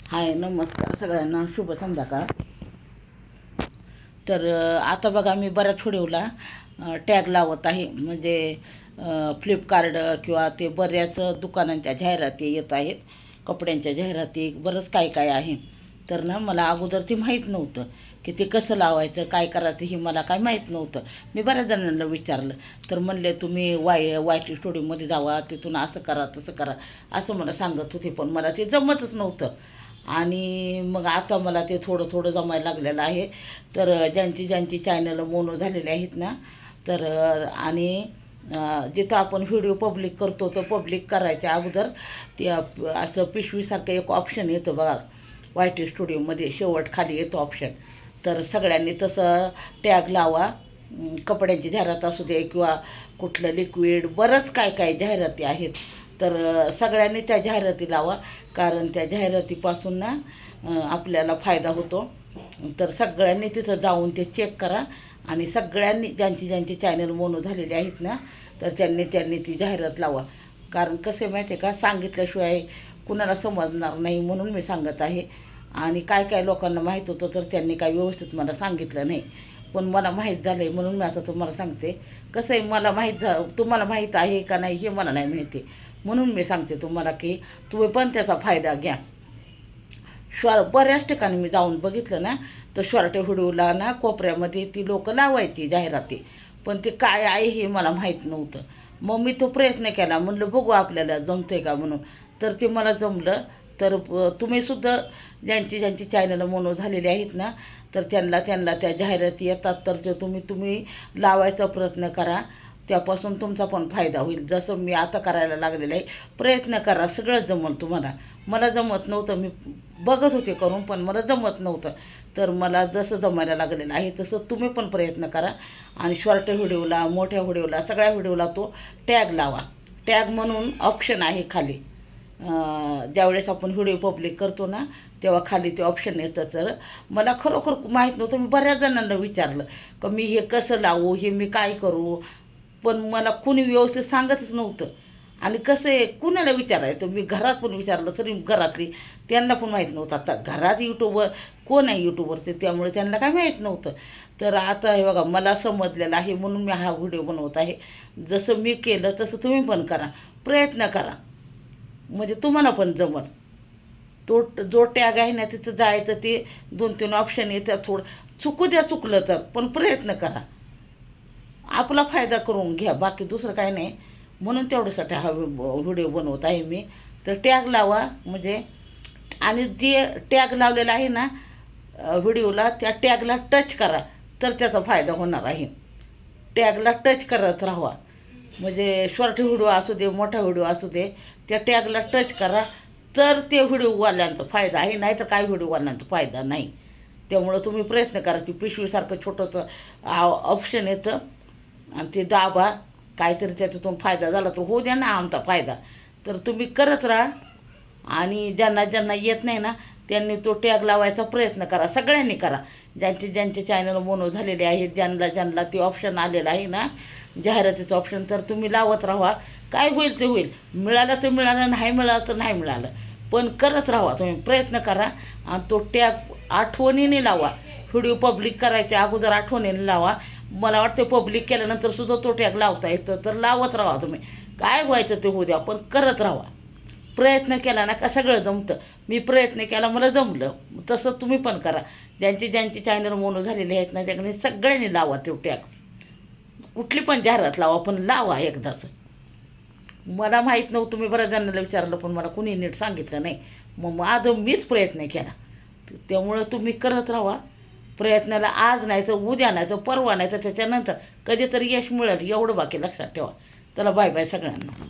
हाय, नमस्कार सगळ्यांना, शुभ संध्याकाळ. तर आता बघा, मी बऱ्याच व्हिडिओला टॅग लावत आहे. म्हणजे फ्लिपकार्ट किंवा ते बऱ्याच दुकानांच्या जाहिराती येत आहेत, कपड्यांच्या जाहिराती, बरंच काय काय आहे. तर ना, मला अगोदर ते माहीत नव्हतं की ते कसं लावायचं, काय करायचं, हे मला काय माहीत नव्हतं. मी बऱ्याच जणांना विचारलं, तर म्हणले तुम्ही वाय टी स्टुडिओमध्ये जावा, तिथून असं करा तसं करा, असं मला सांगत होते. पण मला ते जमतच नव्हतं. आणि मग आता मला ते थोडं थोडं जमायला लागलेलं आहे. तर ज्यांची ज्यांची चॅनल मोनो झालेले आहेत ना, तर आणि जिथं आपण व्हिडिओ पब्लिक करतो, तर पब्लिक करायच्या अगोदर ते असं पिशवीसारखं एक ऑप्शन येतं बघा, वाय टी स्टुडिओमध्ये शेवट खाली येतो ऑप्शन. तर सगळ्यांनी तसं टॅग लावा. कपड्यांची जाहिरात असू दे किंवा कुठलं लिक्विड, बरंच काय काय जाहिराती आहेत. तर सगळ्यांनी त्या जाहिराती लावा, कारण त्या जाहिरातीपासून ना आपल्याला फायदा होतो. तर सगळ्यांनी तिथं जाऊन ते चेक करा. आणि सगळ्यांनी ज्यांची ज्यांची चॅनल मोनो झालेली आहेत ना, तर त्यांनी त्यांनी ती जाहिरात लावा. कारण कसं माहिती आहे का, सांगितल्याशिवाय कुणाला समजणार नाही, म्हणून मी सांगत आहे. आणि काय काय लोकांना माहीत होतं, तर त्यांनी काय व्यवस्थित मला सांगितलं नाही. पण मला माहीत झालं आहे, म्हणून मी आता तुम्हाला सांगते. कसं आहे, मला तुम्हाला माहीत आहे का नाही हे मला नाही माहिती, म्हणून मी सांगते तुम्हाला की तुम्ही पण त्याचा फायदा घ्या. बऱ्याच ठिकाणी मी जाऊन बघितलं ना, तर शॉर्ट व्हिडिओला ना कोपऱ्यामध्ये ती लोक लावायची जाहिराती. पण ते काय आहे हे मला माहीत नव्हतं. मग मी तो प्रयत्न केला, म्हणलं बघू आपल्याला जमतंय का म्हणून. तर ते मला जमलं. तर तुम्हीसुद्धा ज्यांची ज्यांची चॅनल मोनो झालेली आहेत ना, तर त्यांना त्यांना त्या जाहिराती येतात, तर ते तुम्ही लावायचा प्रयत्न करा. त्यापासून तुमचा पण फायदा होईल. जसं मी आता करायला लागलेलं आहे, प्रयत्न करा, सगळं जमल तुम्हाला. मला जमत नव्हतं, मी बघत होते करून, पण मला जमत नव्हतं. तर मला जसं जमायला लागलेलं आहे तसं तुम्ही पण प्रयत्न करा. आणि शॉर्ट व्हिडिओला, मोठ्या व्हिडिओला, सगळ्या व्हिडिओला तो टॅग लावा. टॅग म्हणून ऑप्शन आहे खाली. ज्यावेळेस आपण व्हिडिओ पब्लिक करतो ना, तेव्हा खाली ते ऑप्शन येतं. तर मला खरोखर माहीत नव्हतं. मी बऱ्याच जणांना विचारलं का मी हे कसं लावू, हे मी काय करू, पण मला कुणी व्यवस्थित सांगतच नव्हतं. आणि कसं आहे, कुणाला विचारायचं, मी घरात पण विचारलं तरी घरातली त्यांना पण माहीत नव्हतं. आता घरात यूट्यूबर कोण आहे, यूट्यूबरचे, त्यामुळे त्यांना काय माहीत नव्हतं. तर आता हे बघा, मला समजलेलं आहे, म्हणून मी हा व्हिडिओ बनवत आहे. जसं मी केलं तसं तुम्ही पण करा, प्रयत्न करा, म्हणजे तुम्हाला पण जमल. तो जो टॅग आहे ना, तिथं जायचं, ते 2-3 ऑप्शन येतात. थोडं चुकू द्या, चुकलं तर, पण प्रयत्न करा, आपला फायदा करून घ्या, बाकी दुसरं काय नाही. म्हणून तेवढ्यासाठी हा व्हिडिओ बनवत आहे मी. तर टॅग लावा म्हणजे, आणि जे टॅग लावलेला आहे ना व्हिडिओला, त्या टॅगला टच करा, तर त्याचा फायदा होणार आहे. टॅगला टच करत राहा. म्हणजे शॉर्ट व्हिडिओ असू दे, मोठा व्हिडिओ असू दे, त्या टॅगला टच करा, तर ते व्हिडिओवाल्यांचा फायदा आहे, नाही तर काय व्हिडिओवाल्यांचा फायदा नाही. त्यामुळं तुम्ही प्रयत्न करा. ती पिशवीसारखं छोटंसं ऑप्शन येतं, आणि ते दाबा, काहीतरी त्याच्यातून फायदा झाला तर होऊ द्या ना आमचा फायदा. तर तुम्ही करत राहा. आणि ज्यांना ज्यांना येत नाही ना, त्यांनी तो टॅग लावायचा प्रयत्न करा, सगळ्यांनी करा. ज्यांचे ज्यांचे चॅनल मोनो झालेले आहेत, ज्यांना ज्यांना ते ऑप्शन आलेलं आहे ना, जाहिरातीचं ऑप्शन, तर तुम्ही लावत राहा. काय होईल ते होईल, मिळालं तर मिळालं, नाही मिळालं तर नाही मिळालं, पण करत राहा, तुम्ही प्रयत्न करा. आणि तो टॅग आठवणीने लावा. व्हिडिओ पब्लिक करायच्या अगोदर आठवणीने लावा. मला वाटतं पब्लिक केल्यानंतर सुद्धा तो टॅग लावता येतं, तर लावत राहा तुम्ही. काय व्हायचं ते होऊ द्या, पण करत राहा. प्रयत्न केला ना का सगळं जमतं. मी प्रयत्न केला, मला जमलं. तसं तुम्ही पण करा. ज्यांची ज्यांची चॅनल मोनो झालेले आहेत ना, त्याकडे सगळ्यांनी लावा तो टॅग. कुठली पण जाहिरात लावा, पण लावा एकदाच. मला माहीत नव्हतं, मी बऱ्याच जणांना विचारलं, पण मला कुणी नीट सांगितलं नाही. मग माझं मीच प्रयत्न केला. त्यामुळं तुम्ही करत राहा. प्रयत्नाला आज नाही तर उद्या, नाही तर परवा, नाही तर त्याच्यानंतर कधीतरी यश मिळेल, एवढं बाकी लक्षात ठेवा. चला, बाय बाय सगळ्यांना.